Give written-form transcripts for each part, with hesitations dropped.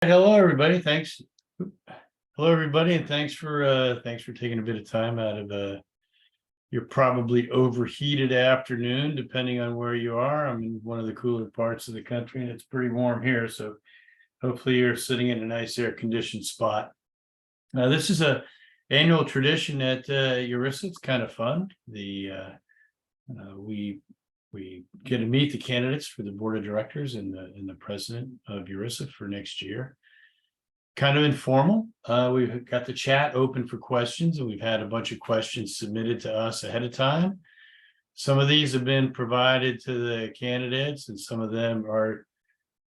Hello, everybody. Thanks. Hello, everybody, and thanks for taking a bit of time out of your probably overheated afternoon, depending on where you are. I'm in one of the cooler parts of the country, and it's pretty warm here. So hopefully you're sitting in a nice air-conditioned spot. This is a annual tradition at URISA. It's kind of fun. We get to meet the candidates for the board of directors and the president of URISA for next year. Kind of informal. We've got the chat open for questions, and we've had a bunch of questions submitted to us ahead of time. Some of these have been provided to the candidates, and some of them are,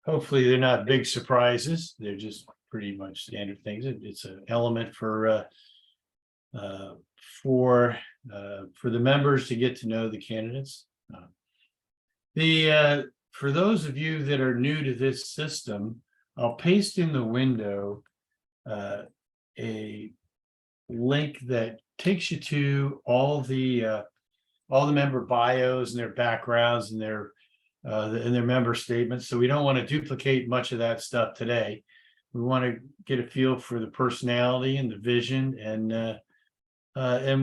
hopefully they're not big surprises. They're just pretty much standard things. It's an element for the members to get to know the candidates. For those of you that are new to this system, I'll paste in the window a link that takes you to all the member bios and their backgrounds and their member statements. So we don't want to duplicate much of that stuff today. We want to get a feel for the personality and the vision and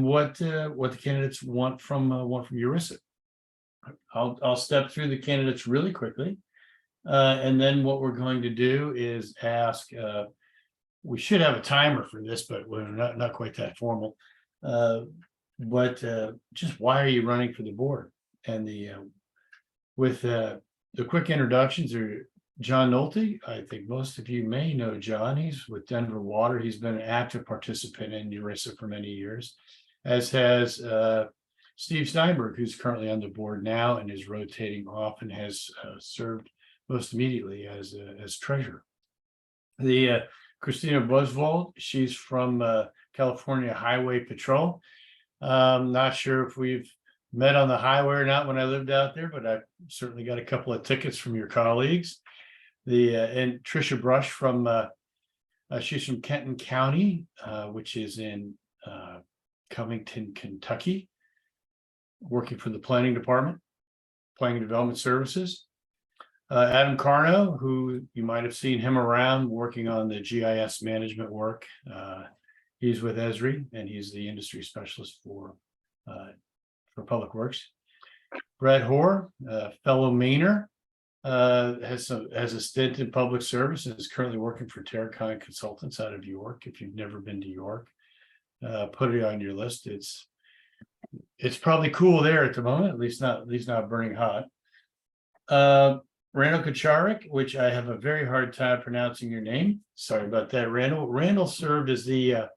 what the candidates want from URISA. I'll step through the candidates really quickly. And then what we're going to do is ask, we should have a timer for this, but we're not quite that formal. But just why are you running for the board? And with the quick introductions are John Nolte. I think most of you may know John. He's with Denver Water. He's been an active participant in URISA for many years, as has Steve Steinberg, who's currently on the board now and is rotating off and has served most immediately as treasurer. The Christina Brunsvold, she's from California Highway Patrol. Not sure if we've met on the highway or not when I lived out there, but I certainly got a couple of tickets from your colleagues. And Trisha Brush she's from Kenton County, which is in Covington, Kentucky, working for the planning department, planning and development services. Adam Carnow, who you might have seen him around working on the GIS management work. He's with Esri, and he's the industry specialist for public works. Brett Horr, fellow Mainer, has a stint in public service and is currently working for Terracon Consultants out of York. If you've never been to York, put it on your list. It's probably cool there at the moment, at least not burning hot. Randall Kacharik, which I have a very hard time pronouncing your name. Sorry about that, Randall. Randall served as the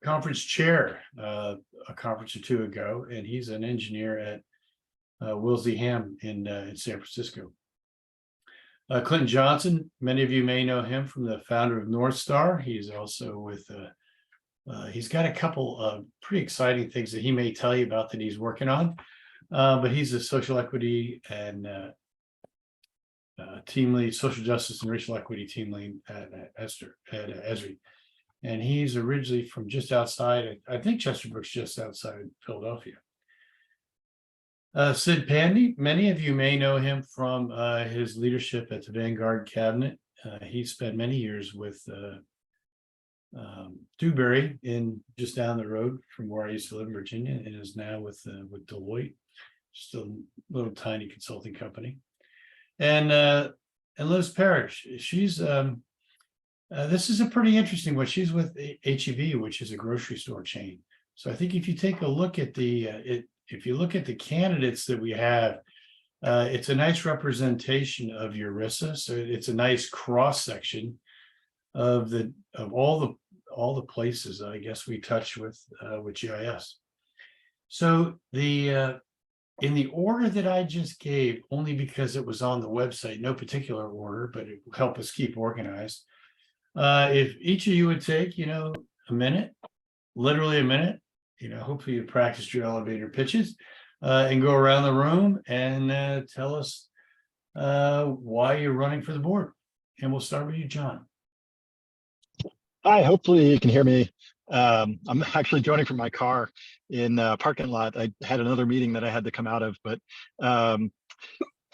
conference chair a conference or two ago, and he's an engineer at Wilsey Ham in San Francisco. Clinton Johnson, many of you may know him from the founder of North Star. He's also with he's got a couple of pretty exciting things that he may tell you about that he's working on, but he's a social equity and team lead, social justice and racial equity team lead at Esri. And he's originally from just outside, I think Chesterbrook's just outside Philadelphia. Sid Pandey, many of you may know him from his leadership at the Vanguard cabinet. He spent many years with Dewberry just down the road from where I used to live in Virginia, and is now with Deloitte, just a little tiny consulting company. And Liz Parrish, she's this is a pretty interesting one. She's with HEB, which is a grocery store chain. So I think if you take a look at if you look at the candidates that we have, it's a nice representation of URISA. So it's a nice cross section of all the places I guess we touch with GIS. So in the order that I just gave, only because it was on the website, no particular order, but it will help us keep organized. If each of you would take, a minute, literally a minute, hopefully you practiced your elevator pitches, and go around the room and tell us why you're running for the board. And we'll start with you, John. Hi, hopefully you can hear me. I'm actually joining from my car in a parking lot. I had another meeting that I had to come out of, but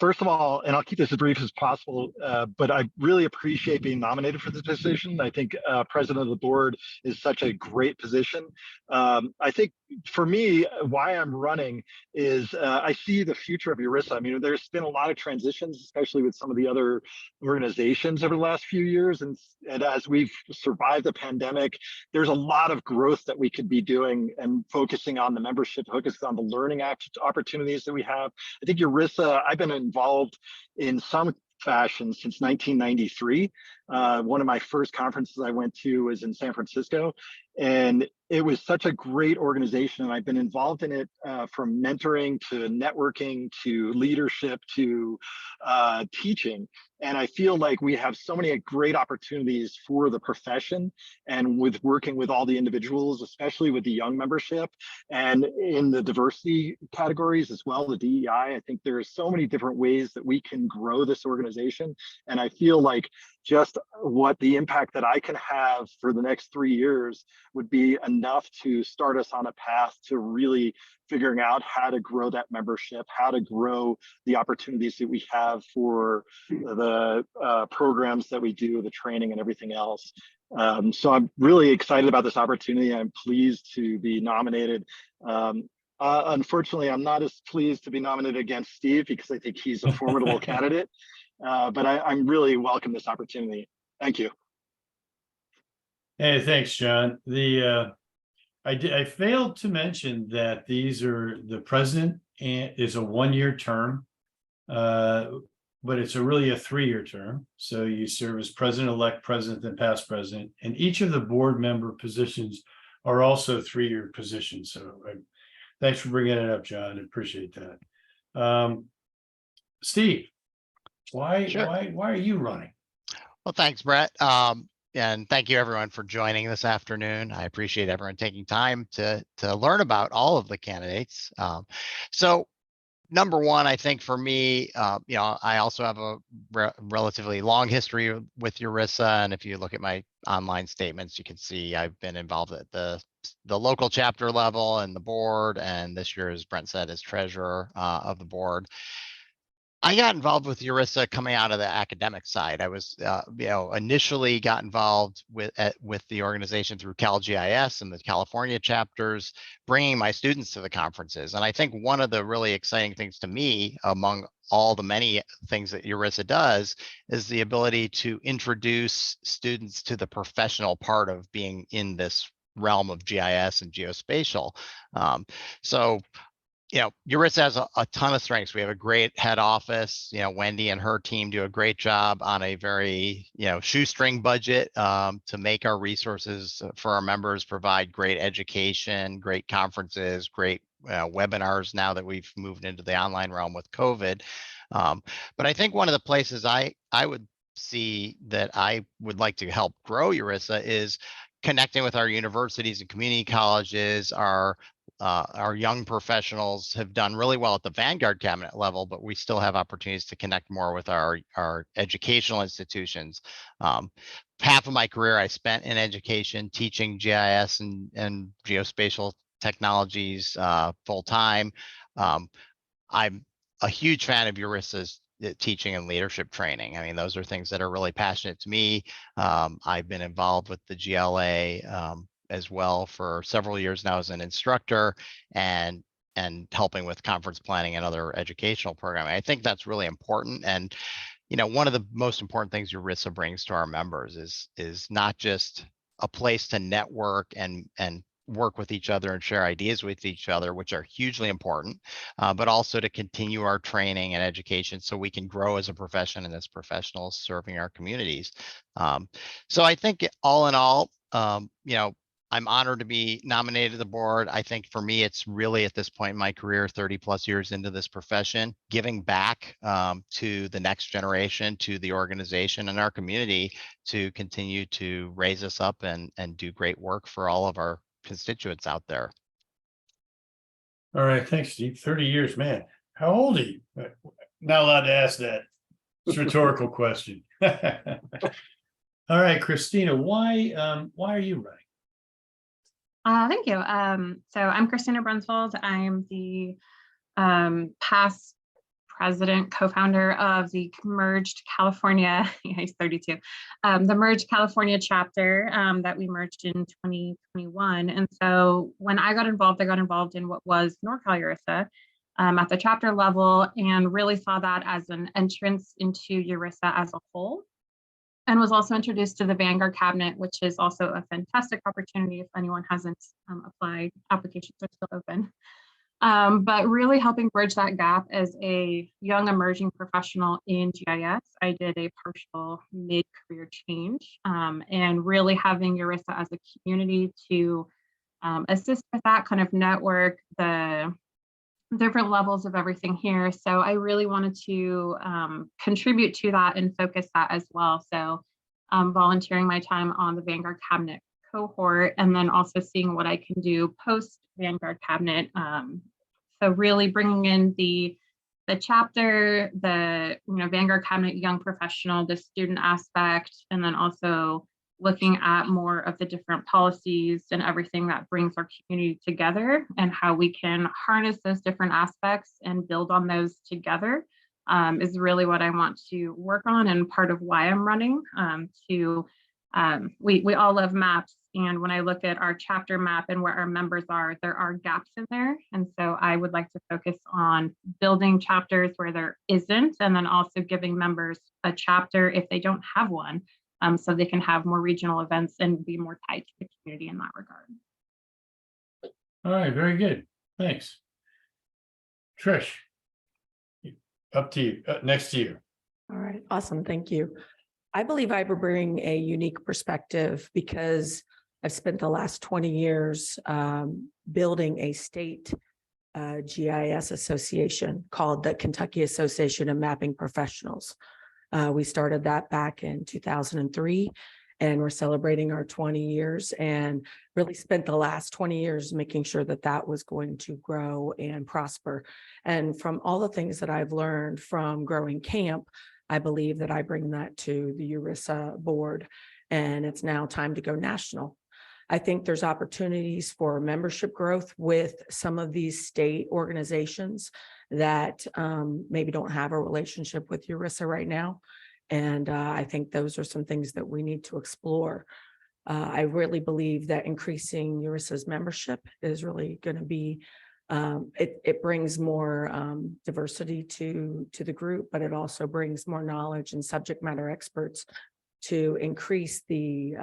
first of all, and I'll keep this as brief as possible, but I really appreciate being nominated for this position. I think president of the board is such a great position. I think for me, why I'm running is I see the future of URISA. I mean, there's been a lot of transitions, especially with some of the other organizations over the last few years. And as we've survived the pandemic, there's a lot of growth that we could be doing and focusing on the membership, focusing on the learning opportunities that we have. I think URISA, I've been involved in some fashion since 1993. One of my first conferences I went to was in San Francisco, and it was such a great organization. And I've been involved in it from mentoring to networking to leadership to teaching. And I feel like we have so many great opportunities for the profession and with working with all the individuals, especially with the young membership and in the diversity categories as well, the DEI. I think there are so many different ways that we can grow this organization. And I feel like just what the impact that I can have for the next 3 years would be enough to start us on a path to really figuring out how to grow that membership, how to grow the opportunities that we have for the programs that we do, the training and everything else. So I'm really excited about this opportunity. I'm pleased to be nominated. Unfortunately, I'm not as pleased to be nominated against Steve because I think he's a formidable candidate. But I'm really welcome this opportunity. Thank you. Hey, thanks, John. I failed to mention that these are the president is a 1-year term, but it's really a 3-year term. So you serve as president-elect, president, and past president, and each of the board member positions are also 3-year positions. So thanks for bringing it up, John. I appreciate that. Steve, why are you running? Well, thanks, Brett. And thank you everyone for joining this afternoon. I appreciate everyone taking time to learn about all of the candidates. So number one, I think for me, I also have a relatively long history with URISA. And if you look at my online statements, you can see I've been involved at the local chapter level and the board. And this year, as Brent said, as treasurer of the board. I got involved with URISA coming out of the academic side. I was, initially got involved with the organization through GIS and the California chapters, bringing my students to the conferences. And I think one of the really exciting things to me, among all the many things that URISA does, is the ability to introduce students to the professional part of being in this realm of GIS and geospatial. URISA has a ton of strengths. We have a great head office. Wendy and her team do a great job on a very, shoestring budget to make our resources for our members provide great education, great conferences, great webinars now that we've moved into the online realm with COVID. But I think one of the places I would see that I would like to help grow URISA is connecting with our universities and community colleges. Our young professionals have done really well at the Vanguard cabinet level, but we still have opportunities to connect more with our educational institutions. Half of my career I spent in education, teaching GIS and geospatial technologies full time. I'm a huge fan of URISA's teaching and leadership training. I mean, those are things that are really passionate to me. I've been involved with the GLA as well for several years now as an instructor and helping with conference planning and other educational programming. I think that's really important. And one of the most important things URISA brings to our members is not just a place to network and work with each other and share ideas with each other, which are hugely important, but also to continue our training and education so we can grow as a profession and as professionals serving our communities. So I think all in all, I'm honored to be nominated to the board. I think for me, it's really at this point in my career, 30 plus years into this profession, giving back to the next generation, to the organization and our community to continue to raise us up and do great work for all of our constituents out there. All right, thanks, Steve. 30 years, man. How old are you? Not allowed to ask that. It's a rhetorical question. All right, Christina, why are you running? Thank you. So I'm Christina Brunsvold. I'm the past president, co-founder of the merged California, yeah, he's 32, the merged California chapter that we merged in 2021. And so when I got involved in what was NorCal URISA at the chapter level, and really saw that as an entrance into URISA as a whole. And was also introduced to the Vanguard cabinet, which is also a fantastic opportunity if anyone hasn't applied. Applications are still open. But really helping bridge that gap as a young emerging professional in GIS. I did a partial mid-career change, and really having URISA as a community to assist with that kind of network, the different levels of everything here. So I really wanted to contribute to that and focus that as well. So volunteering my time on the Vanguard cabinet cohort, and then also seeing what I can do post Vanguard cabinet. So really bringing in the chapter, the Vanguard cabinet young professional, the student aspect, and then also looking at more of the different policies and everything that brings our community together, and how we can harness those different aspects and build on those together is really what I want to work on, and part of why I'm running. We all love maps, and when I look at our chapter map and where our members are, there are gaps in there. And so I would like to focus on building chapters where there isn't, and then also giving members a chapter if they don't have one, so they can have more regional events and be more tied to the community in that regard. All right, very good. Thanks. Trish, up to you, next to you. All right, awesome, thank you. I believe I bring a unique perspective because I've spent the last 20 years building a state GIS association called the Kentucky Association of Mapping Professionals. We started that back in 2003, and we're celebrating our 20 years, and really spent the last 20 years making sure that that was going to grow and prosper. And from all the things that I've learned from growing camp, I believe that I bring that to the URISA board, and it's now time to go national. I think there's opportunities for membership growth with some of these state organizations that maybe don't have a relationship with URISA right now. And I think those are some things that we need to explore. I really believe that increasing URISA's membership is really going to be, it brings more diversity to the group, but it also brings more knowledge and subject matter experts to increase the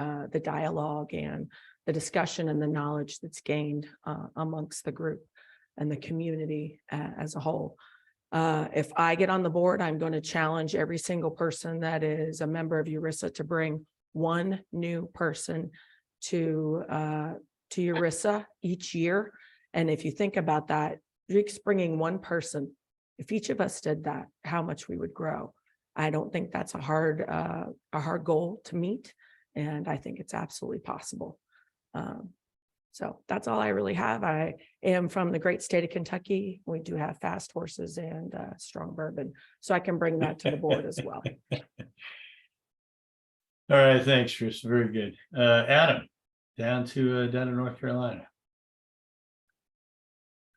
dialogue and the discussion and the knowledge that's gained amongst the group and the community as a whole. If I get on the board, I'm going to challenge every single person that is a member of URISA to bring one new person to URISA each year. And if you think about that, just bringing one person, if each of us did that, how much we would grow. I don't think that's a hard goal to meet, and I think it's absolutely possible. So that's all I really have. I am from the great state of Kentucky. We do have fast horses and strong bourbon, so I can bring that to the board as well. All right, thanks, Chris. Very good. Adam, down to North Carolina.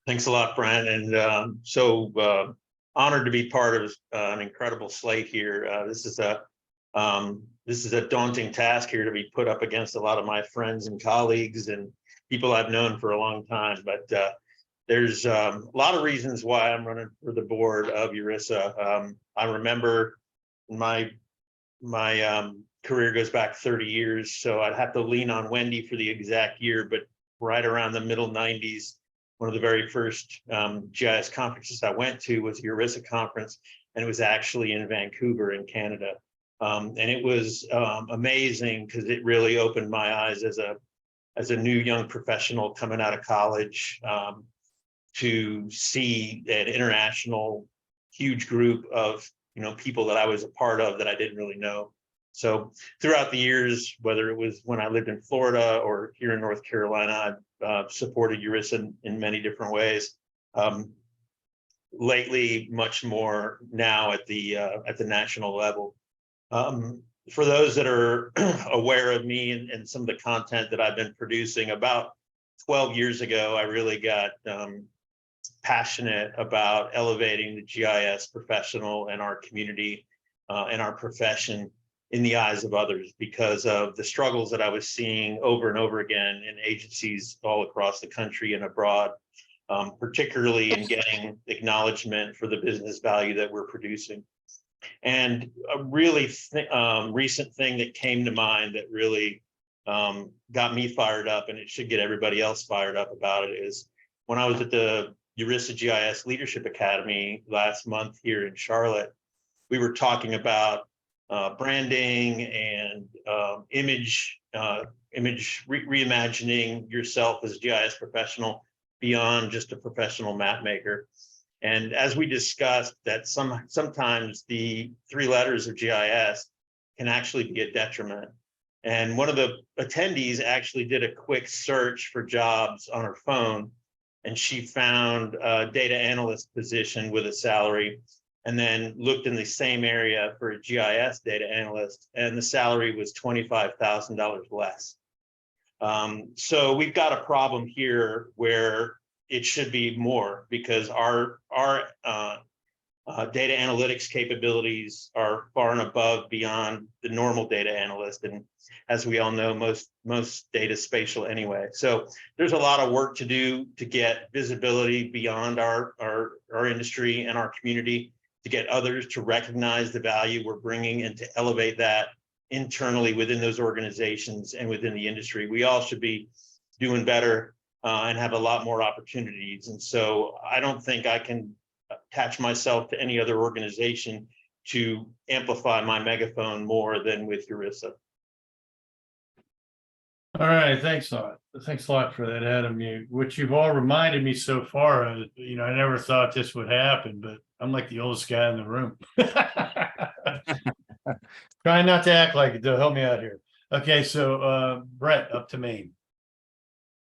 Thanks a lot, Brent, and so honored to be part of an incredible slate here. This is a daunting task here to be put up against a lot of my friends and colleagues and people I've known for a long time. But there's a lot of reasons why I'm running for the board of URISA. I remember my career goes back 30 years, so I'd have to lean on Wendy for the exact year, but right around the middle 90s, one of the very first GIS conferences I went to was the URISA conference, and it was actually in Vancouver in Canada. And it was amazing because it really opened my eyes as a new young professional coming out of college to see an international huge group of people that I was a part of that I didn't really know. So throughout the years, whether it was when I lived in Florida or here in North Carolina, I've supported URISA in many different ways. Lately, much more now at the national level. For those that are aware of me and some of the content that I've been producing, about 12 years ago, I really got passionate about elevating the GIS professional and our community and our profession in the eyes of others because of the struggles that I was seeing over and over again in agencies all across the country and abroad, particularly in getting acknowledgement for the business value that we're producing. And a really recent thing that came to mind that really got me fired up, and it should get everybody else fired up about it, is when I was at the URISA GIS Leadership Academy last month here in Charlotte, we were talking about branding and image reimagining yourself as a GIS professional beyond just a professional map maker. And as we discussed, that sometimes the 3 letters of GIS can actually be a detriment. And one of the attendees actually did a quick search for jobs on her phone, and she found a data analyst position with a salary, and then looked in the same area for a GIS data analyst, and the salary was $25,000 less. So we've got a problem here where it should be more, because our data analytics capabilities are far and above beyond the normal data analyst. And as we all know, most data is spatial anyway. So there's a lot of work to do to get visibility beyond our industry and our community, to get others to recognize the value we're bringing and to elevate that internally within those organizations and within the industry. We all should be doing better and have a lot more opportunities. And so I don't think I can attach myself to any other organization to amplify my megaphone more than with URISA. All right, thanks a lot. Thanks a lot for that, Adam. What you've all reminded me so far, I never thought this would happen, but I'm like the oldest guy in the room. Trying not to act like it, though. Help me out here. Okay, so Brett, up to Maine.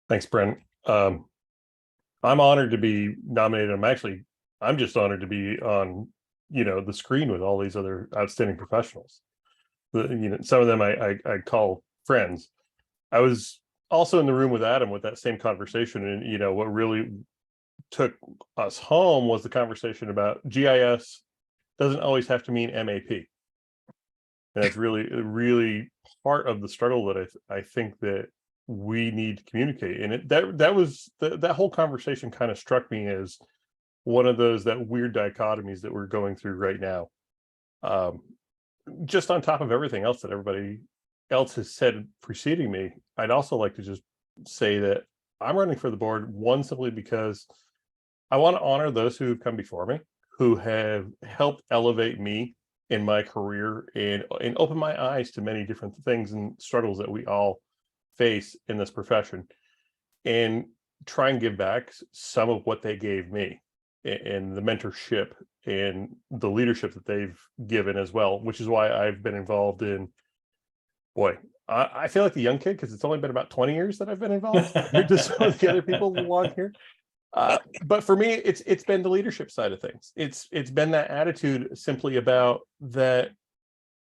Thanks, Brent. I'm honored to be nominated. I'm just honored to be on, the screen with all these other outstanding professionals. Some of them I call friends. I was also in the room with Adam with that same conversation, and what really took us home was the conversation about GIS doesn't always have to mean MAP, and that's really part of the struggle that I think that we need to communicate. And that whole conversation kind of struck me as one of that weird dichotomies that we're going through right now. Just on top of everything else that everybody else has said preceding me, I'd also like to just say that I'm running for the board, one, simply because I want to honor those who have come before me, who have helped elevate me in my career and open my eyes to many different things and struggles that we all face in this profession, and try and give back some of what they gave me and the mentorship and the leadership that they've given as well, which is why I've been involved in, I feel like the young kid, because it's only been about 20 years that I've been involved compared to some of the other people along here. But for me, it's been the leadership side of things. It's been that attitude simply about that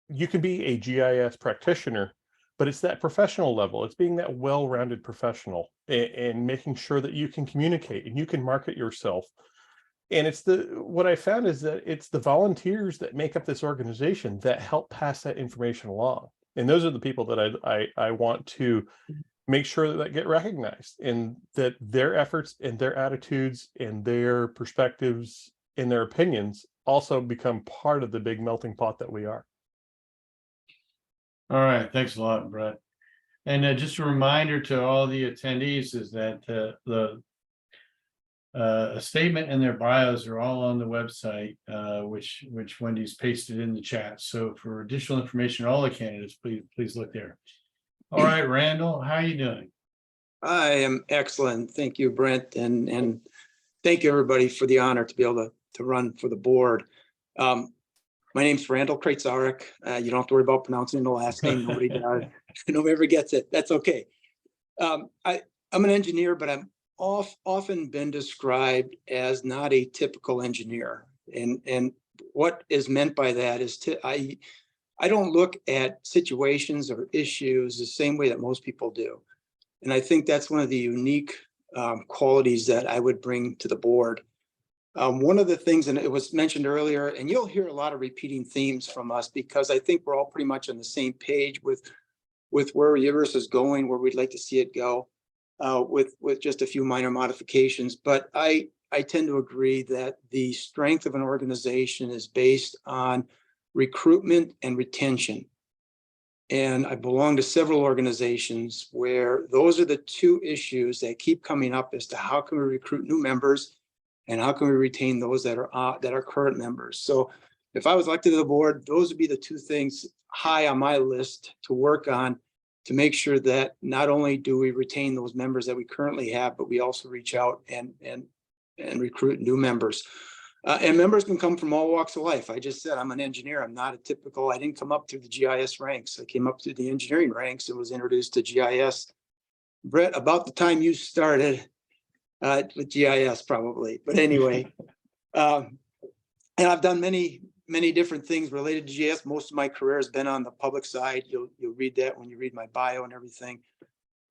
you can be a GIS practitioner, but it's that professional level. It's being that well-rounded professional and making sure that you can communicate and you can market yourself. And what I found is that it's the volunteers that make up this organization that help pass that information along. And those are the people that I want to make sure that get recognized, and that their efforts and their attitudes and their perspectives and their opinions also become part of the big melting pot that we are. All right, thanks a lot, Brett. And just a reminder to all the attendees is that a statement and their bios are all on the website, which Wendy's pasted in the chat. So for additional information, all the candidates, please look there. All right, Randall, how are you doing? I am excellent. Thank you, Brent, and thank you everybody for the honor to be able to run for the board. My name's Randall Kraitzarek. You don't have to worry about pronouncing the last name. Nobody does. Nobody ever gets it. That's okay. I'm an engineer, but I'm often been described as not a typical engineer. And what is meant by that is I don't look at situations or issues the same way that most people do. And I think that's one of the unique qualities that I would bring to the board. One of the things, and it was mentioned earlier, and you'll hear a lot of repeating themes from us because I think we're all pretty much on the same page with where URISA is going, where we'd like to see it go, with just a few minor modifications. But I tend to agree that the strength of an organization is based on recruitment and retention. And I belong to several organizations where those are the two issues that keep coming up as to how can we recruit new members and how can we retain those that are current members. So if I was elected to the board, those would be the two things high on my list to work on to make sure that not only do we retain those members that we currently have, but we also reach out and recruit new members. And members can come from all walks of life. I just said, I'm an engineer. I'm not a typical, I didn't come up through the GIS ranks. I came up through the engineering ranks and was introduced to GIS. Brett, about the time you started with GIS probably, but anyway. And I've done many different things related to GIS. Most of my career has been on the public side. You'll read that when you read my bio and everything.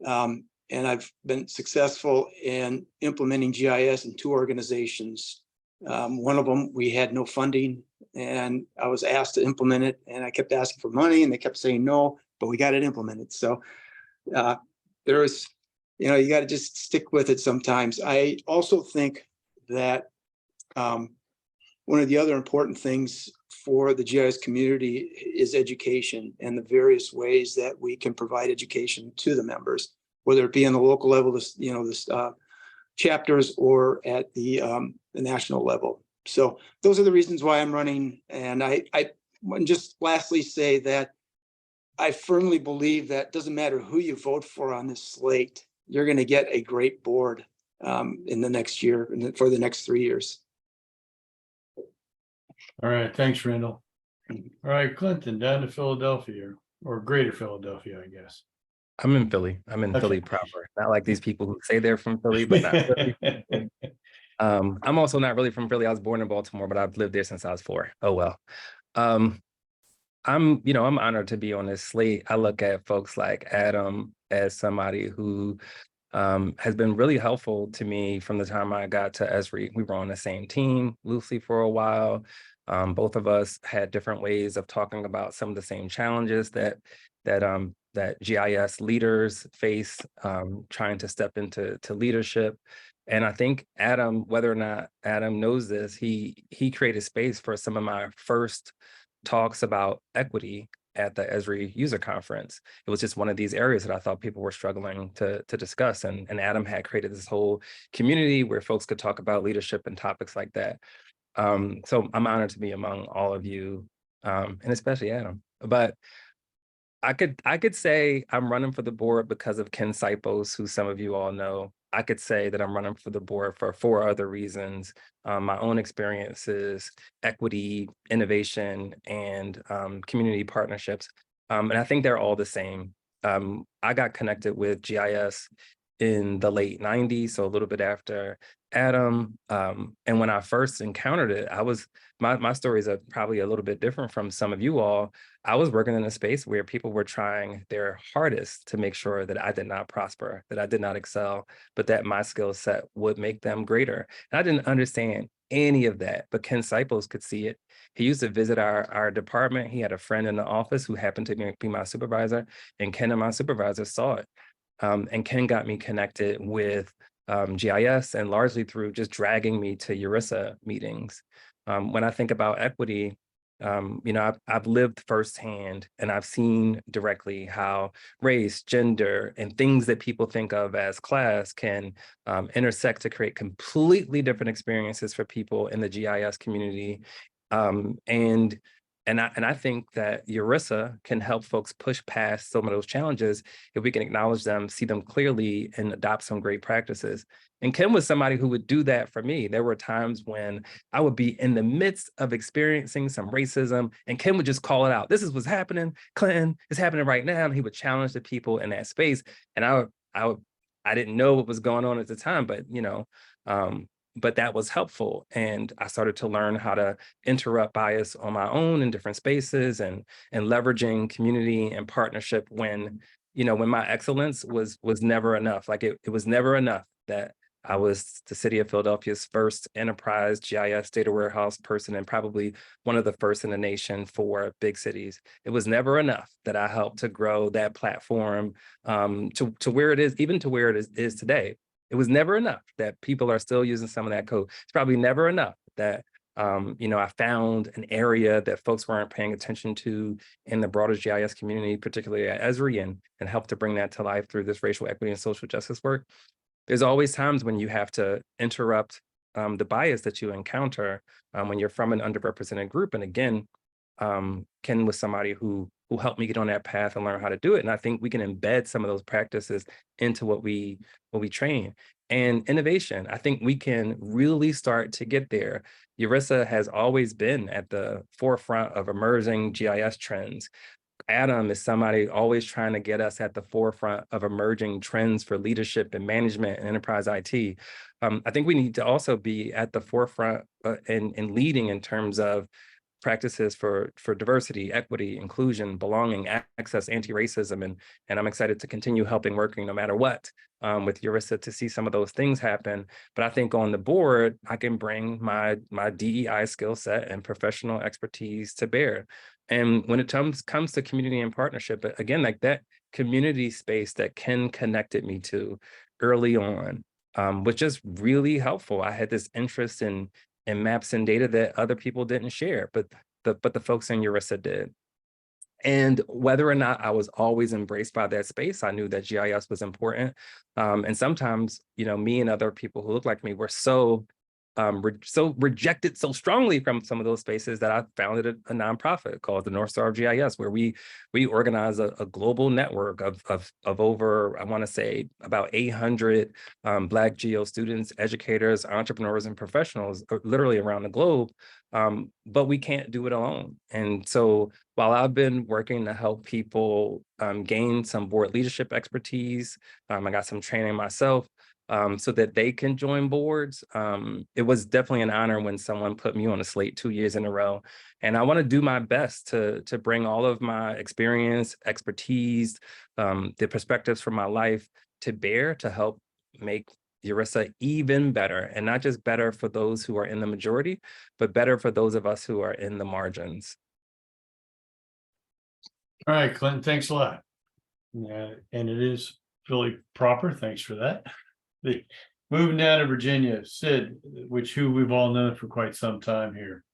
And I've been successful in implementing GIS in two organizations. One of them, we had no funding and I was asked to implement it and I kept asking for money and they kept saying no, but we got it implemented. So there was, you got to just stick with it sometimes. I also think that one of the other important things for the GIS community is education and the various ways that we can provide education to the members, whether it be on the local level, the chapters, or at the national level. So those are the reasons why I'm running. And I just lastly say that I firmly believe that doesn't matter who you vote for on this slate, you're going to get a great board in the next year and for the next 3 years. All right, thanks, Randall. All right, Clinton, down to Philadelphia or greater Philadelphia, I guess. I'm in Philly. I'm in Philly proper. Not like these people who say they're from Philly, but not really. I'm also not really from Philly. I was born in Baltimore, but I've lived there since I was 4. Oh, well. I'm honored to be on this slate. I look at folks like Adam as somebody who has been really helpful to me from the time I got to Esri. We were on the same team loosely for a while. Both of us had different ways of talking about some of the same challenges that GIS leaders face, trying to step into leadership. And I think Adam, whether or not Adam knows this, he created space for some of my first talks about equity at the Esri user conference. It was just one of these areas that I thought people were struggling to discuss. And Adam had created this whole community where folks could talk about leadership and topics like that. So I'm honored to be among all of you, and especially Adam. But I could say I'm running for the board because of Ken Sipos, who some of you all know. I could say that I'm running for the board for 4 other reasons. My own experiences, equity, innovation, and community partnerships. And I think they're all the same. I got connected with GIS in the late 90s, so a little bit after Adam. And when I first encountered it, my stories are probably a little bit different from some of you all. I was working in a space where people were trying their hardest to make sure that I did not prosper, that I did not excel, but that my skill set would make them greater. And I didn't understand any of that, but Ken Sipos could see it. He used to visit our department. He had a friend in the office who happened to be my supervisor, and Ken and my supervisor saw it. And Ken got me connected with GIS, and largely through just dragging me to URISA meetings. When I think about equity, I've lived firsthand and I've seen directly how race, gender, and things that people think of as class can intersect to create completely different experiences for people in the GIS community. And I think that URISA can help folks push past some of those challenges if we can acknowledge them, see them clearly, and adopt some great practices. And Ken was somebody who would do that for me. There were times when I would be in the midst of experiencing some racism, and Ken would just call it out. This is what's happening, Clinton. It's happening right now. And he would challenge the people in that space. And I didn't know what was going on at the time, but that was helpful. And I started to learn how to interrupt bias on my own in different spaces and leveraging community and partnership when my excellence was never enough. Like it was never enough that I was the city of Philadelphia's first enterprise GIS data warehouse person, and probably one of the first in the nation for big cities. It was never enough that I helped to grow that platform to where it is, even to where it is today. It was never enough that people are still using some of that code. It's probably never enough that I found an area that folks weren't paying attention to in the broader GIS community, particularly at Esri, and helped to bring that to life through this racial equity and social justice work. There's always times when you have to interrupt the bias that you encounter when you're from an underrepresented group. And again, Ken was somebody who helped me get on that path and learn how to do it. And I think we can embed some of those practices into what we train. And innovation, I think we can really start to get there. URISA has always been at the forefront of emerging GIS trends. Adam is somebody always trying to get us at the forefront of emerging trends for leadership and management and enterprise IT. I think we need to also be at the forefront in leading in terms of practices for diversity, equity, inclusion, belonging, access, anti-racism, and I'm excited to continue working no matter what with URISA to see some of those things happen. But I think on the board, I can bring my DEI skill set and professional expertise to bear. And when it comes to community and partnership, again, like that community space that Ken connected me to early on was just really helpful. I had this interest in maps and data that other people didn't share, but the folks in URISA did. And whether or not I was always embraced by that space, I knew that GIS was important. And sometimes, me and other people who look like me were so rejected so strongly from some of those spaces that I founded a nonprofit called the North Star of GIS, where we organize a global network of over, I want to say, about 800 Black geo students, educators, entrepreneurs, and professionals literally around the globe. But we can't do it alone. And so while I've been working to help people gain some board leadership expertise, I got some training myself, so that they can join boards. It was definitely an honor when someone put me on a slate 2 years in a row. And I want to do my best to bring all of my experience, expertise, the perspectives from my life to bear to help make URISA even better, and not just better for those who are in the majority, but better for those of us who are in the margins. All right, Clinton, thanks a lot. And it is really proper. Thanks for that. Moving down to Virginia, Sid, who we've all known for quite some time here.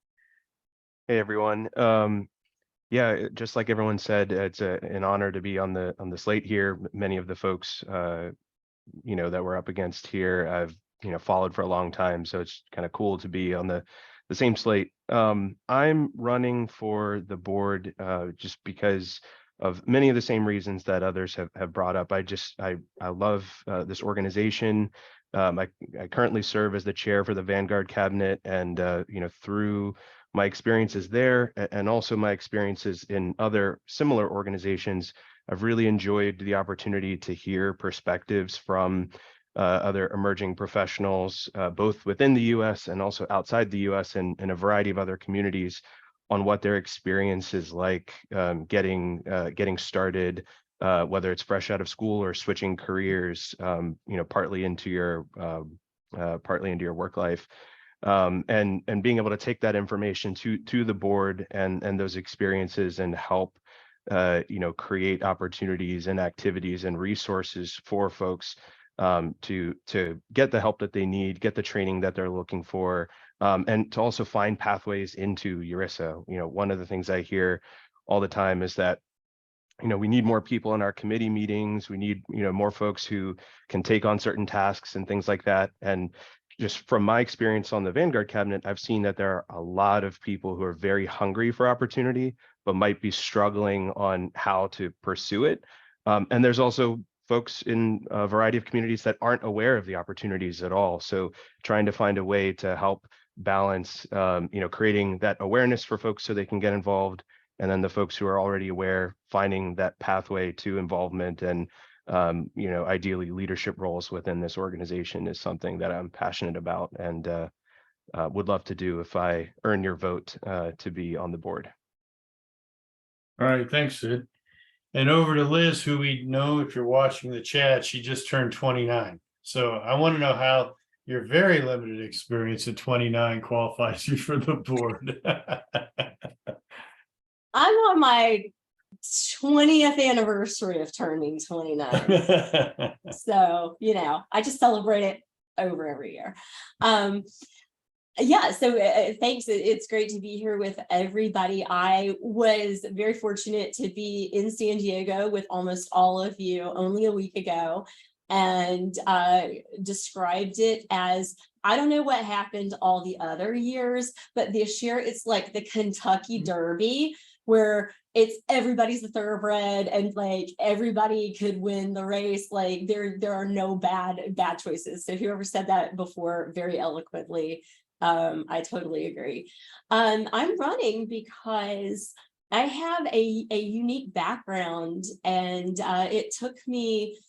Hey everyone. Yeah, just like everyone said, it's an honor to be on the slate here. Many of the folks that we're up against here, I've followed for a long time, so it's kind of cool to be on the same slate. I'm running for the board just because of many of the same reasons that others have brought up. I love this organization. I currently serve as the chair for the Vanguard cabinet, and through my experiences there and also my experiences in other similar organizations, I've really enjoyed the opportunity to hear perspectives from other emerging professionals, both within the U.S. and also outside the U.S. and in a variety of other communities, on what their experience is like getting started, whether it's fresh out of school or switching careers, partly into your work life, and being able to take that information to the board and those experiences and help create opportunities and activities and resources for folks to get the help that they need, get the training that they're looking for, and to also find pathways into URISA. One of the things I hear all the time is that we need more people in our committee meetings. We need more folks who can take on certain tasks and things like that. And just from my experience on the Vanguard cabinet, I've seen that there are a lot of people who are very hungry for opportunity, but might be struggling on how to pursue it. And there's also folks in a variety of communities that aren't aware of the opportunities at all. So trying to find a way to help balance, creating that awareness for folks so they can get involved, and then the folks who are already aware, finding that pathway to involvement and ideally leadership roles within this organization is something that I'm passionate about and would love to do if I earn your vote to be on the board. All right, thanks, Sid. And over to Liz, who we know, if you're watching the chat, she just turned 29. So I want to know how your very limited experience at 29 qualifies you for the board. I'm on my 20th anniversary of turning 29. So, I just celebrate it over every year. Yeah, so thanks. It's great to be here with everybody. I was very fortunate to be in San Diego with almost all of you only a week ago, and described it as, I don't know what happened all the other years, but this year it's like the Kentucky Derby, where it's everybody's a thoroughbred and like everybody could win the race. Like there are no bad choices. So whoever said that before very eloquently, I totally agree. I'm running because I have a unique background, and it took me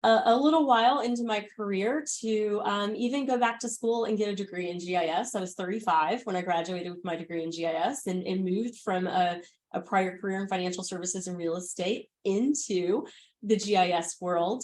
a little while into my career to even go back to school and get a degree in GIS. I was 35 when I graduated with my degree in GIS and moved from a prior career in financial services and real estate into the GIS world.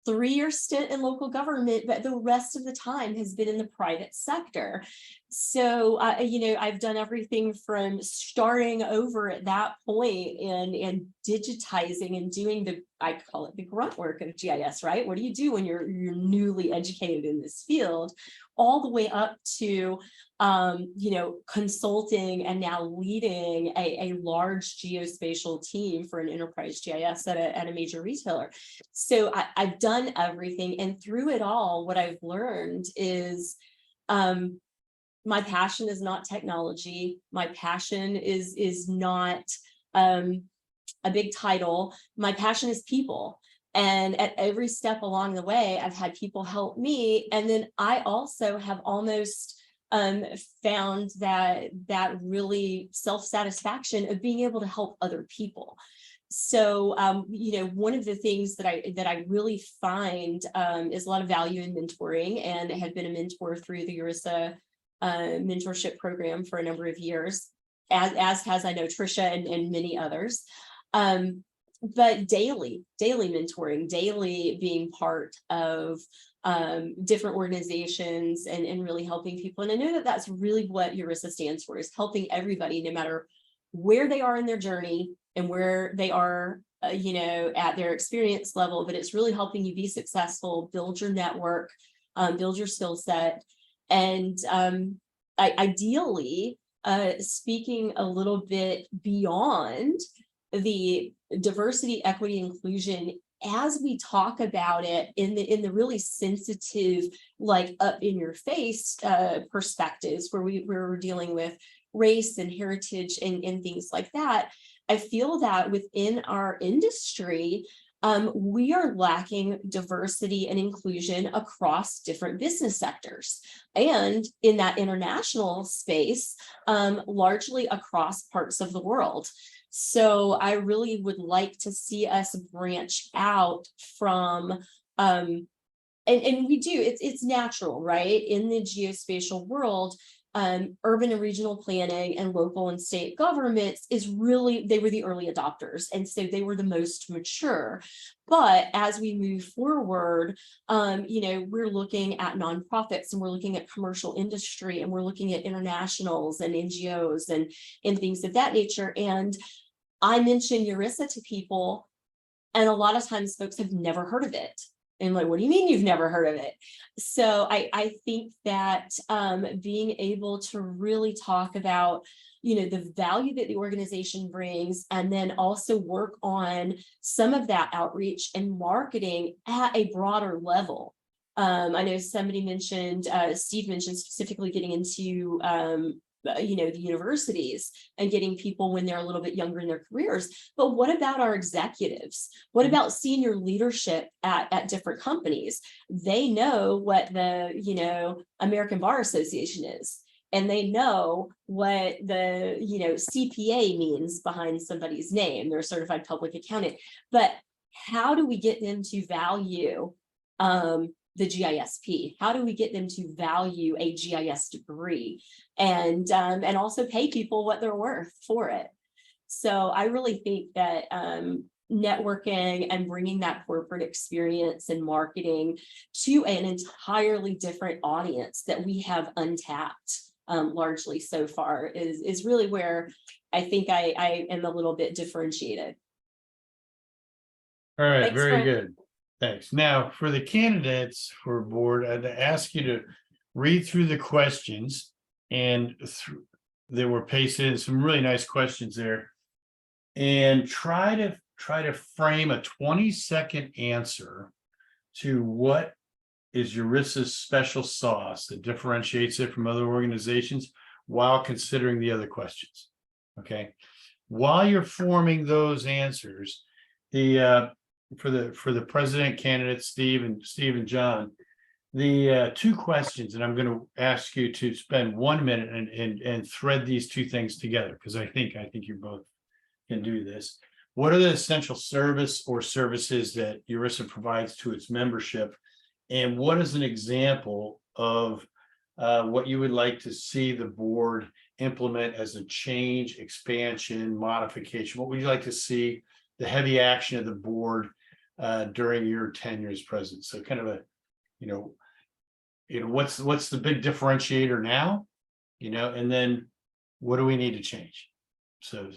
3-year stint in local government, but the rest of the time has been in the private sector. So, I've done everything from starting over at that point and digitizing and doing I call it the grunt work of GIS, right? What do you do when you're newly educated in this field, all the way up to, consulting and now leading a large geospatial team for an enterprise GIS at a major retailer. So I've done everything. And through it all, what I've learned is my passion is not technology. My passion is not a big title. My passion is people. And at every step along the way, I've had people help me. And then I also have almost found that really self-satisfaction of being able to help other people. So, one of the things that I really find is a lot of value in mentoring, and I have been a mentor through the URISA mentorship program for a number of years, as has, I know, Trisha and many others. But daily mentoring, daily being part of different organizations and really helping people. And I know that that's really what URISA stands for, is helping everybody, no matter where they are in their journey and where they are, at their experience level, but it's really helping you be successful, build your network, build your skill set. And ideally, speaking a little bit beyond the diversity, equity, inclusion, as we talk about it in the really sensitive, like up in your face perspectives, where we're dealing with race and heritage and things like that. I feel that within our industry, we are lacking diversity and inclusion across different business sectors, and in that international space, largely across parts of the world. So I really would like to see us branch out from, and we do, it's natural, right? In the geospatial world, urban and regional planning and local and state governments they were the early adopters. And so they were the most mature. But as we move forward, we're looking at nonprofits, and we're looking at commercial industry, and we're looking at internationals and NGOs and things of that nature. And I mention URISA to people, and a lot of times folks have never heard of it. And like, what do you mean you've never heard of it? So I think that being able to really talk about, the value that the organization brings, and then also work on some of that outreach and marketing at a broader level. I know somebody mentioned, Steve mentioned specifically getting into the universities and getting people when they're a little bit younger in their careers. But what about our executives? What about senior leadership at different companies? They know what the, American Bar Association is, and they know what the, CPA means behind somebody's name. They're a certified public accountant. But how do we get them to value the GISP? How do we get them to value a GIS degree, and also pay people what they're worth for it? So I really think that networking and bringing that corporate experience and marketing to an entirely different audience that we have untapped largely so far is really where I think I am a little bit differentiated. All right, Thanks, very Brent. good. Thanks. Now, for the candidates for board, I'd ask you to read through the questions, and they were pasted in some really nice questions there, and try to frame a 20-second answer to what is URISA's special sauce that differentiates it from other organizations while considering the other questions. Okay. While you're forming those answers, for the president candidates, Steve and John, the two questions, and I'm going to ask you to spend 1 minute and thread these two things together, because I think you both can do this. What are the essential service or services that URISA provides to its membership? And what is an example of what you would like to see the board implement as a change, expansion, modification? What would you like to see the heavy action of the board during your tenure as president? So kind of a, what's the big differentiator now, and then what do we need to change? So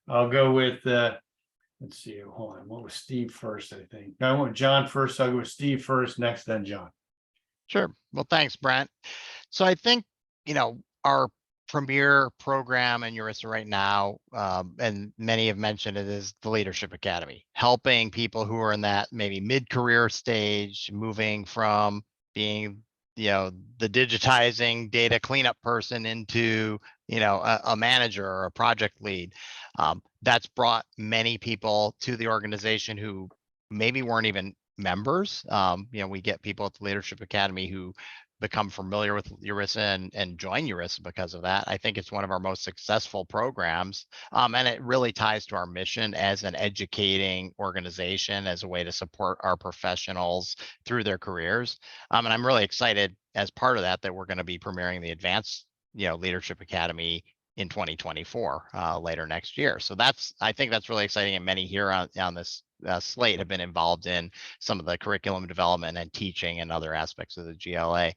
I'll go with, let's see, hold on. What was Steve first, I think? No, I want John first. I'll go with Steve first, next, then John. Sure. Well, thanks, Brent. So I think, our premier program in URISA right now, and many have mentioned it, is the Leadership Academy, helping people who are in that maybe mid-career stage, moving from being, the digitizing data cleanup person into, a manager or a project lead. That's brought many people to the organization who maybe weren't even members. We get people at the Leadership Academy who become familiar with URISA and join URISA because of that. I think it's one of our most successful programs, and it really ties to our mission as an educating organization, as a way to support our professionals through their careers. And I'm really excited as part of that we're going to be premiering the Advanced Leadership Academy in 2024, later next year. So I think that's really exciting, and many here on this slate have been involved in some of the curriculum development and teaching and other aspects of the GLA.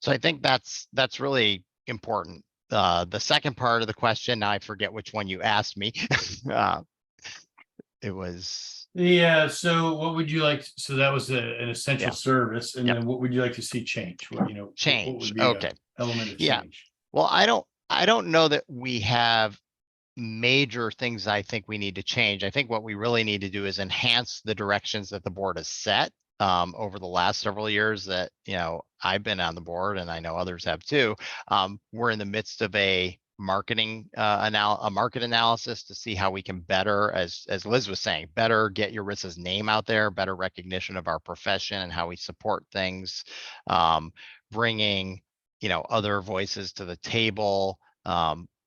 So I think that's really important. The second part of the question, now I forget which one you asked me. It was so what would you like? So that was an essential service, and then what would you like to see change? Change. What would be Okay. Element of change? Well, I don't know that we have major things I think we need to change. I think what we really need to do is enhance the directions that the board has set over the last several years that, I've been on the board, and I know others have too. We're in the midst of a market analysis to see how we can better, as Liz was saying, better get URISA's name out there, better recognition of our profession and how we support things, bringing, other voices to the table,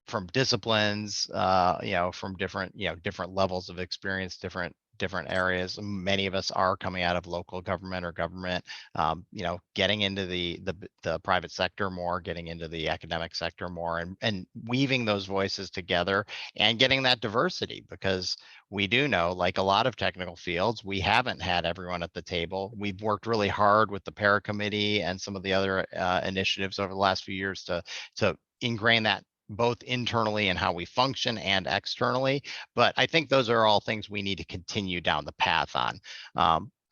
from disciplines, from different levels of experience, different areas. Many of us are coming out of local government or government, getting into the private sector more, getting into the academic sector more, and weaving those voices together and getting that diversity, because we do know, like a lot of technical fields, we haven't had everyone at the table. We've worked really hard with the para committee and some of the other initiatives over the last few years to ingrain that both internally and how we function and externally. But I think those are all things we need to continue down the path on.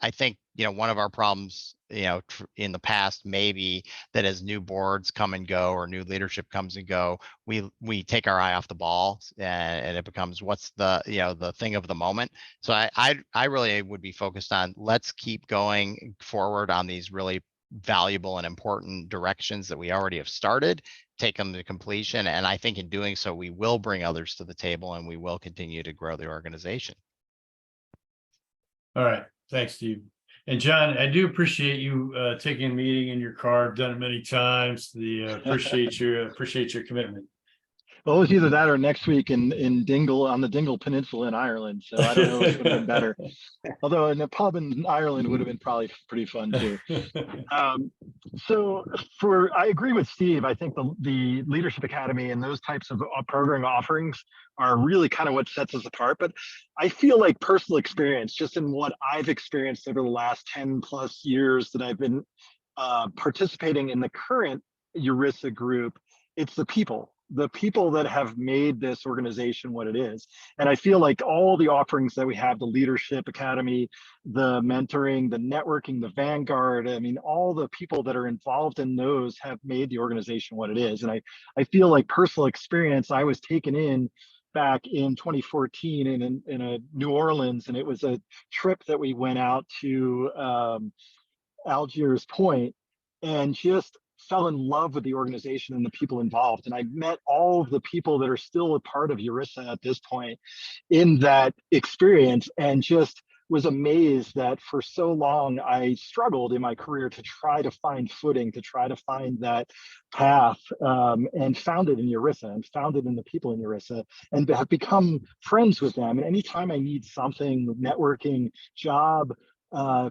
I think, one of our problems, in the past, maybe that as new boards come and go or new leadership comes and go, we take our eye off the ball, and it becomes what's the thing of the moment. So I really would be focused on, let's keep going forward on these really valuable and important directions that we already have started, take them to completion. And I think in doing so, we will bring others to the table, and we will continue to grow the organization. All right. Thanks, Steve. And John, I do appreciate you taking a meeting in your car. I've done it many times. Appreciate your commitment. Well, it was either that or next week in Dingle on the Dingle Peninsula in Ireland. So I don't know which would have been better. Although in a pub in Ireland would have been probably pretty fun too. So I agree with Steve. I think the Leadership Academy and those types of program offerings are really kind of what sets us apart. But I feel like personal experience, just in what I've experienced over the last 10 plus years that I've been participating in the current URISA group, it's the people that have made this organization what it is. And I feel like all the offerings that we have, the Leadership Academy, the mentoring, the networking, the Vanguard, I mean, all the people that are involved in those have made the organization what it is. And I feel like personal experience, I was taken in back in 2014 in a New Orleans, and it was a trip that we went out to Algiers Point, and just fell in love with the organization and the people involved. And I met all of the people that are still a part of URISA at this point in that experience, and just was amazed that for so long I struggled in my career to try to find footing, to try to find that path, and found it in URISA and found it in the people in URISA, and have become friends with them. And anytime I need something, networking, job,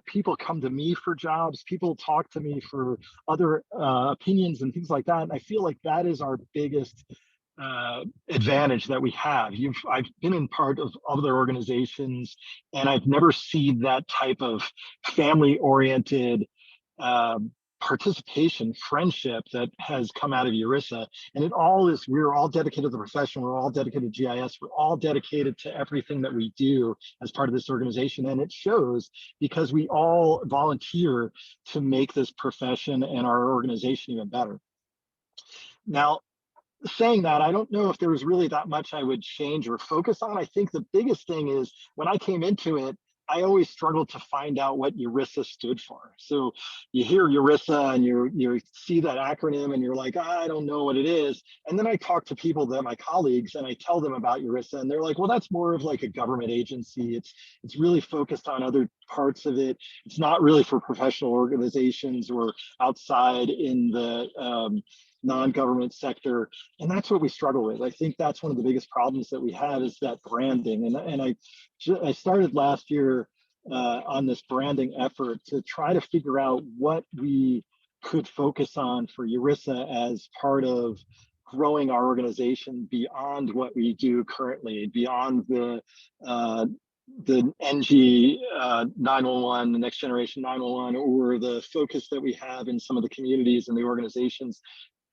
people come to me for jobs, people talk to me for other opinions and things like that. And I feel like that is our biggest advantage that we have. I've been in part of other organizations, and I've never seen that type of family-oriented participation, friendship that has come out of URISA. And it all is, we're all dedicated to the profession, we're all dedicated to GIS, we're all dedicated to everything that we do as part of this organization. And it shows because we all volunteer to make this profession and our organization even better. Now, saying that, I don't know if there was really that much I would change or focus on. I think the biggest thing is when I came into it, I always struggled to find out what URISA stood for. So you hear URISA and you see that acronym and you're like, I don't know what it is. And then I talk to people that my colleagues and I tell them about URISA, and they're like, well, that's more of like a government agency. It's really focused on other parts of it. It's not really for professional organizations or outside in the non-government sector. And that's what we struggle with. I think that's one of the biggest problems that we have is that branding. And I started last year on this branding effort to try to figure out what we could focus on for URISA as part of growing our organization beyond what we do currently, beyond the NG 911, the next generation 911, or the focus that we have in some of the communities and the organizations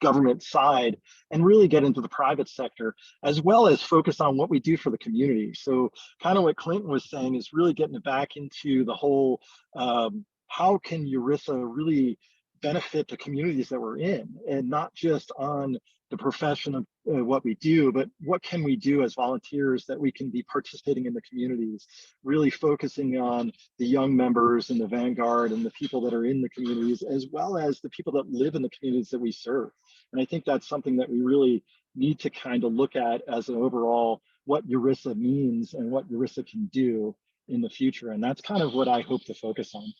government side, and really get into the private sector, as well as focus on what we do for the community. So kind of what Clinton was saying is really getting it back into the whole, how can URISA really benefit the communities that we're in, and not just on the profession of what we do, but what can we do as volunteers that we can be participating in the communities, really focusing on the young members and the Vanguard and the people that are in the communities, as well as the people that live in the communities that we serve. And I think that's something that we really need to kind of look at as an overall, what URISA means and what URISA can do in the future. And that's kind of what I hope to focus on.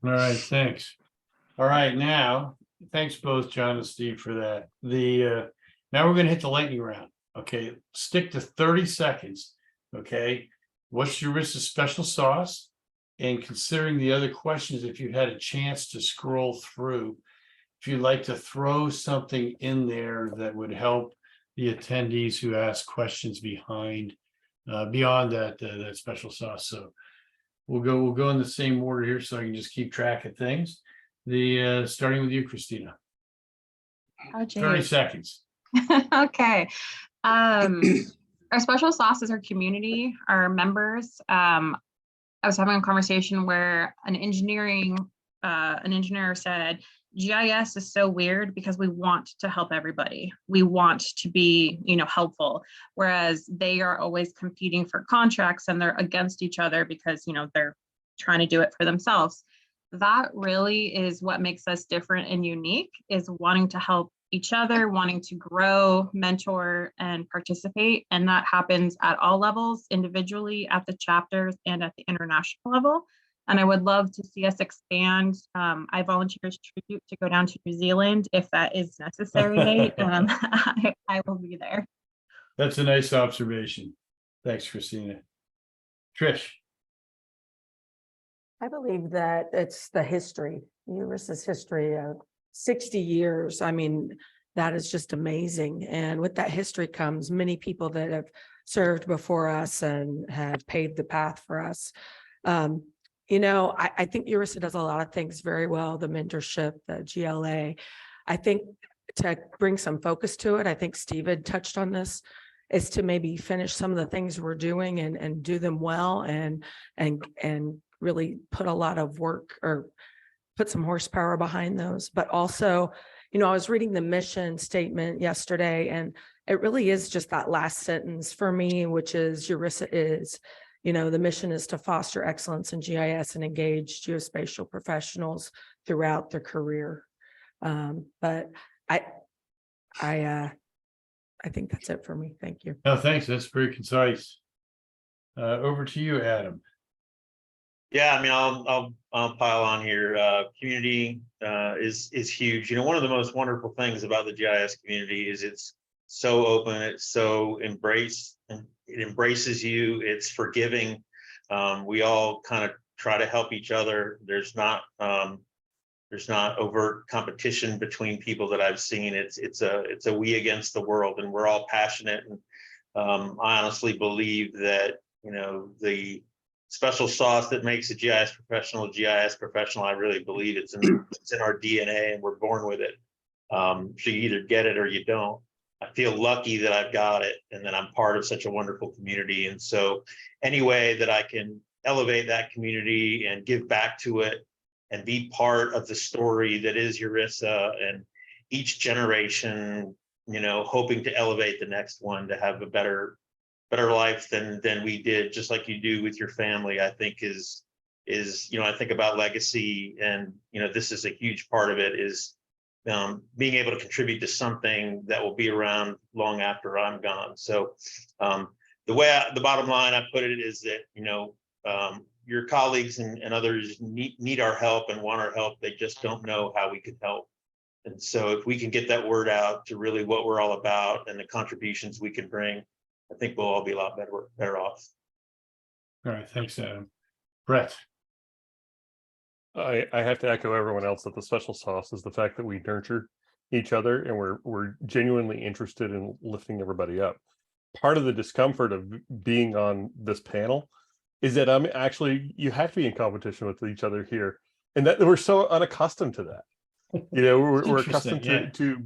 All right, thanks. All right, now, thanks both John and Steve for that. Now we're gonna hit the lightning round. Okay, stick to 30 seconds. Okay, what's URISA's special sauce? And considering the other questions, if you had a chance to scroll through, if you'd like to throw something in there that would help the attendees who ask questions beyond that special sauce. So we'll go in the same order here so I can just keep track of things. Starting with you, Christina. Oh, 30 seconds. Okay. Our special sauce is our community, our members. I was having a conversation where an engineer said, GIS is so weird because we want to help everybody. We want to be, helpful, whereas they are always competing for contracts and they're against each other because, they're trying to do it for themselves. That really is what makes us different and unique, is wanting to help each other, wanting to grow, mentor, and participate. And that happens at all levels, individually, at the chapters, and at the international level. And I would love to see us expand. I volunteer as tribute to go down to New Zealand if that is necessary, Nate. I will be there. That's a nice observation. Thanks, Christina. Trish. I believe that it's the history, URISA's history of 60 years. I mean, that is just amazing. And with that history comes many people that have served before us and have paved the path for us. You know, I think URISA does a lot of things very well, the mentorship, the GLA. I think to bring some focus to it, I think Steve had touched on this, is to maybe finish some of the things we're doing and do them well and really put a lot of work or put some horsepower behind those. But also, you know, I was reading the mission statement yesterday, and it really is just that last sentence for me, which is URISA is, you know, the mission is to foster excellence in GIS and engage geospatial professionals throughout their career. But I think that's it for me. Thank you. No, thanks. That's very concise. Over to you, Adam. Yeah, I mean, I'll pile on here. Community is huge. You know, one of the most wonderful things about the GIS community is it's so open, it's so it embraces you, it's forgiving. We all kind of try to help each other. There's not overt competition between people that I've seen. It's a we against the world, and we're all passionate. And I honestly believe that, you know, the special sauce that makes a GIS professional, I really believe it's in our DNA, and we're born with it. So you either get it or you don't. I feel lucky that I've got it and that I'm part of such a wonderful community. And so any way that I can elevate that community and give back to it and be part of the story that is URISA, and each generation, you know, hoping to elevate the next one to have a better life than we did, just like you do with your family, I think is, you know, I think about legacy, and, you know, this is a huge part of it, is being able to contribute to something that will be around long after I'm gone. So the bottom line I put it is that, you know, your colleagues and others need our help and want our help. They just don't know how we could help. And so if we can get that word out to really what we're all about and the contributions we can bring, I think we'll all be a lot better off. All right, thanks, Adam. Brett. I have to echo everyone else that the special sauce is the fact that we nurture each other and we're genuinely interested in lifting everybody up. Part of the discomfort of being on this panel is that you have to be in competition with each other here, and that we're so unaccustomed to that. You know, we're accustomed to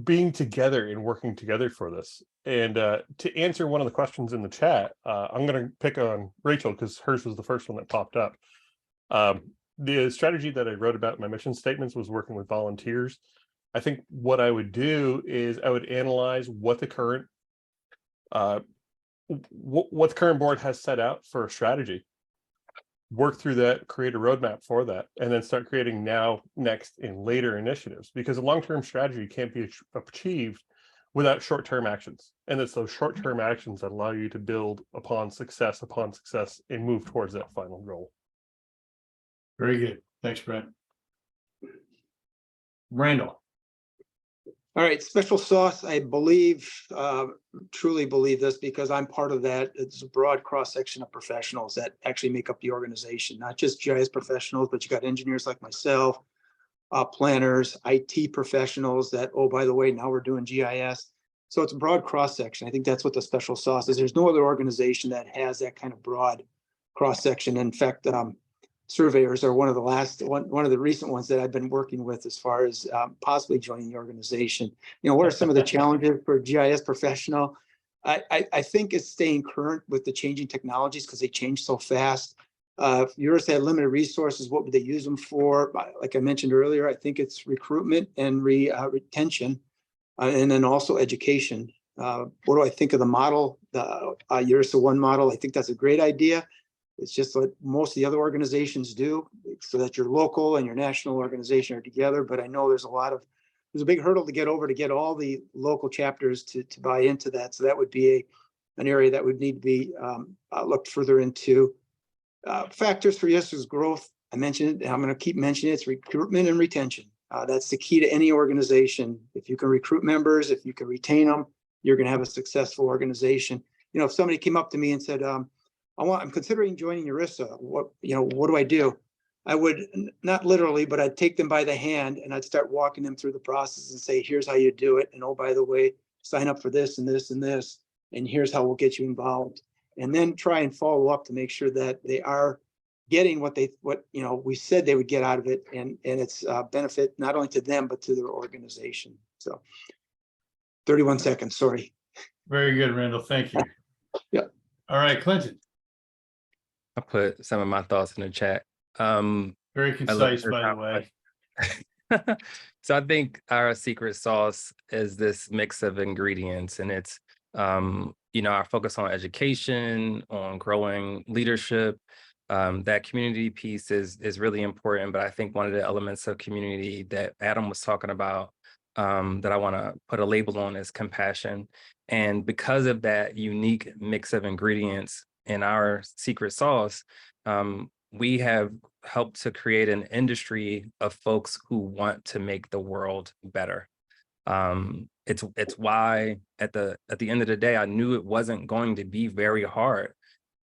being together and working together for this. And to answer one of the questions in the chat, I'm going to pick on Rachel because hers was the first one that popped up. The strategy that I wrote about in my mission statements was working with volunteers. I think what I would do is I would analyze what the current board has set out for a strategy, work through that, create a roadmap for that, and then start creating next and later initiatives, because a long-term strategy can't be achieved without short-term actions. And it's those short-term actions that allow you to build upon success and move towards that final goal. Very good. Thanks, Brent. Randall. All right, special sauce, I believe, truly believe this because I'm part of that. It's a broad cross-section of professionals that actually make up the organization, not just GIS professionals, but you got engineers like myself, planners, IT professionals that, oh, by the way, now we're doing GIS. So it's a broad cross-section. I think that's what the special sauce is. There's no other organization that has that kind of broad cross-section. In fact, surveyors are one of the recent ones that I've been working with as far as possibly joining the organization. You know, what are some of the challenges for a GIS professional? I think it's staying current with the changing technologies because they change so fast. If URISA had limited resources, what would they use them for? Like I mentioned earlier, I think it's recruitment and retention, and then also education. What do I think of the model, the URISA One model? I think that's a great idea. It's just what most of the other organizations do, so that your local and your national organization are together. But I know there's a big hurdle to get over to get all the local chapters to buy into that. So that would be an area that would need to be looked further into. Factors for URISA's growth, I mentioned it, I'm going to keep mentioning it, it's recruitment and retention. That's the key to any organization. If you can recruit members, if you can retain them, you're going to have a successful organization. You know, if somebody came up to me and said, I'm considering joining URISA, what do I do? I would, not literally, but I'd take them by the hand and I'd start walking them through the process and say, here's how you do it. And oh, by the way, sign up for this and this and this, and here's how we'll get you involved. And then try and follow up to make sure that they are getting what we said they would get out of it, and it's benefit not only to them but to their organization. So 31 seconds, sorry. Very good, Randall. Thank you. Yeah. All right, Clinton. I put some of my thoughts in the chat. Very concise, by the way. So I think our secret sauce is this mix of ingredients, and it's our focus on education, on growing leadership. That community piece is really important, but I think one of the elements of community that Adam was talking about that I want to put a label on is compassion. And because of that unique mix of ingredients in our secret sauce, we have helped to create an industry of folks who want to make the world better. It's why at the end of the day, I knew it wasn't going to be very hard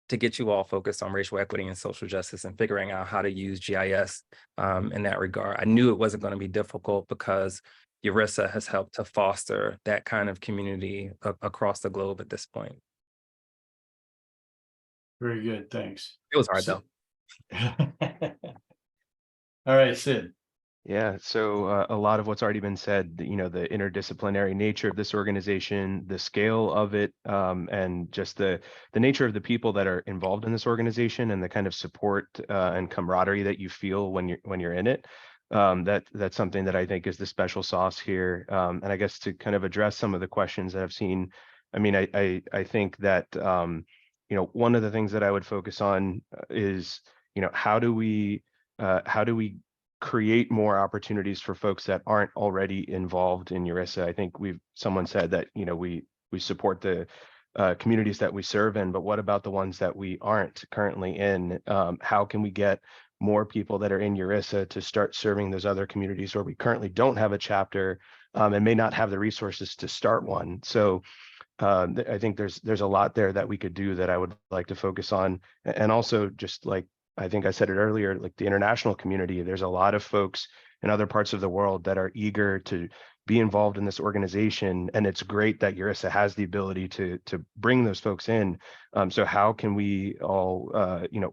to get you all focused on racial equity and social justice and figuring out how to use GIS in that regard. I knew it wasn't going to be difficult because URISA has helped to foster that kind of community across the globe at this point. Very good, thanks. It was hard though. All right, Sid. Yeah, so a lot of what's already been said, the interdisciplinary nature of this organization, the scale of it, and just the nature of the people that are involved in this organization and the kind of support and camaraderie that you feel when you're in it. That's something that I think is the special sauce here. And I guess to kind of address some of the questions that I've seen, I mean, I think that one of the things that I would focus on is how do we create more opportunities for folks that aren't already involved in URISA. I think someone said that we support the communities that we serve in, but what about the ones that we aren't currently in? How can we get more people that are in URISA to start serving those other communities where we currently don't have a chapter and may not have the resources to start one? So I think there's a lot there that we could do that I would like to focus on, and also just like I think I said it earlier, like the international community, there's a lot of folks in other parts of the world that are eager to be involved in this organization. And it's great that URISA has the ability to bring those folks in. So how can we all,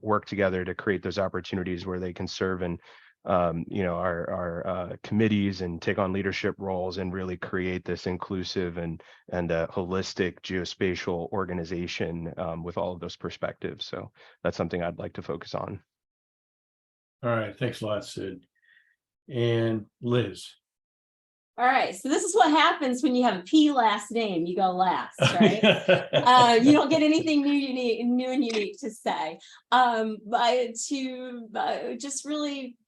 work together to create those opportunities where they can serve in, our committees and take on leadership roles and really create this inclusive and holistic geospatial organization with all of those perspectives. So that's something I'd like to focus on. All right, thanks a lot, Sid. And Liz. All right, so this is what happens when you have a P last name. You go last, right? You don't get anything new and unique to say. But to just really,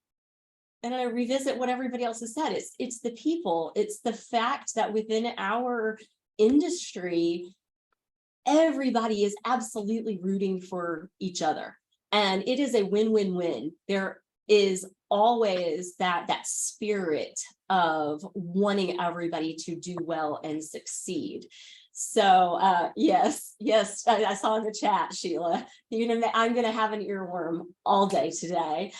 and I revisit what everybody else has said. It's the people. It's the fact that within our industry, everybody is absolutely rooting for each other, and it is a win-win-win. There is always that spirit of wanting everybody to do well and succeed. So yes, I saw in the chat, Sheila, I'm going to have an earworm all day today.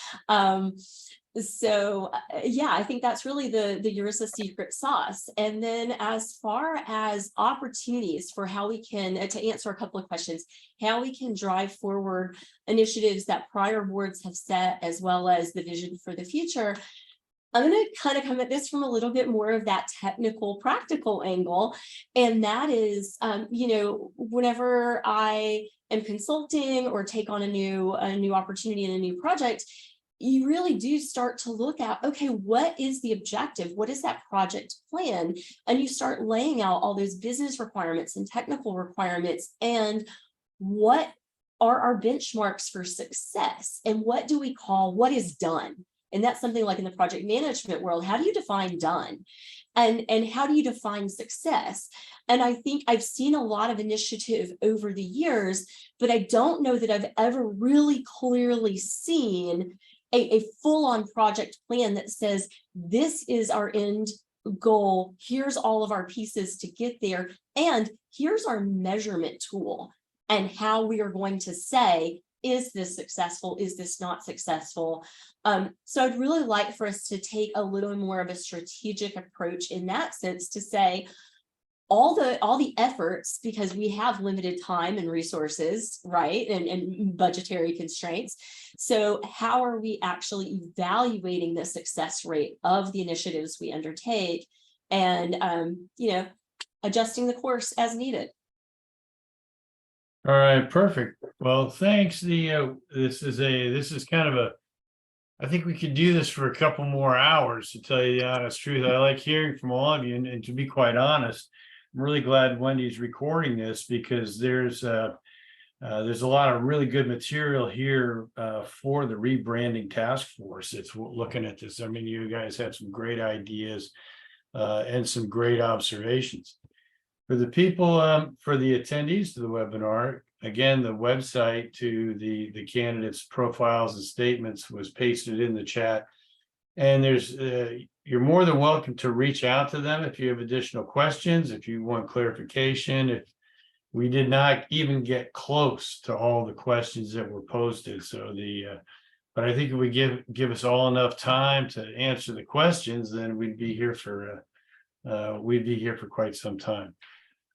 So yeah, I think that's really the URISA secret sauce. And then as far as opportunities for how we can, to answer a couple of questions, how we can drive forward initiatives that prior boards have set, as well as the vision for the future, I'm going to kind of come at this from a little bit more of that technical, practical angle. And that is, whenever I am consulting or take on a new opportunity and a new project, you really do start to look at, okay, what is the objective? What is that project plan? And you start laying out all those business requirements and technical requirements, and what are our benchmarks for success? And what do we call what is done? And that's something like in the project management world, how do you define done? And how do you define success? And I think I've seen a lot of initiative over the years, but I don't know that I've ever really clearly seen a full-on project plan that says, this is our end goal, here's all of our pieces to get there, and here's our measurement tool and how we are going to say, is this successful? Is this not successful? So I'd really like for us to take a little more of a strategic approach in that sense to say, all the efforts, because we have limited time and resources, right? And budgetary constraints. So how are we actually evaluating the success rate of the initiatives we undertake and, adjusting the course as needed? All right, perfect. Well, thanks. This is kind of a, I think we could do this for a couple more hours, to tell you the honest truth. I like hearing from all of you, and to be quite honest, I'm really glad Wendy's recording this, because there's a lot of really good material here for the rebranding task force. It's looking at this. I mean, you guys had some great ideas and some great observations. For the people, for the attendees to the webinar, again, the website to the candidates' profiles and statements was pasted in the chat. And there's you're more than welcome to reach out to them if you have additional questions, if you want clarification. If we did not even get close to all the questions that were posted, so but I think if we give us all enough time to answer the questions, then we'd be here for quite some time.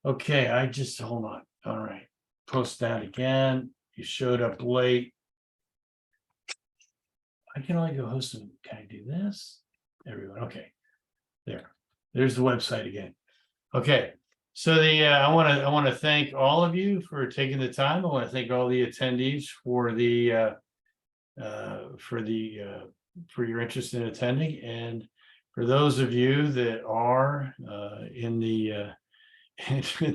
Okay, hold on. All right, post that again. You showed up late. I can only go host them. Can I do this? Everyone, okay. There's the website again. Okay, so I want to thank all of you for taking the time. I want to thank all the attendees for your interest in attending, and for those of you that are in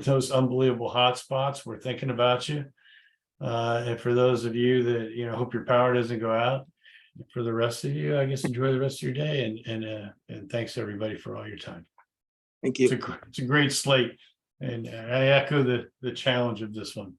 those unbelievable hotspots, we're thinking about you. And for those of you that hope your power doesn't go out. For the rest of you, I guess enjoy the rest of your day, and thanks everybody for all your time. Thank you. It's a great slate, and I echo the challenge of this one.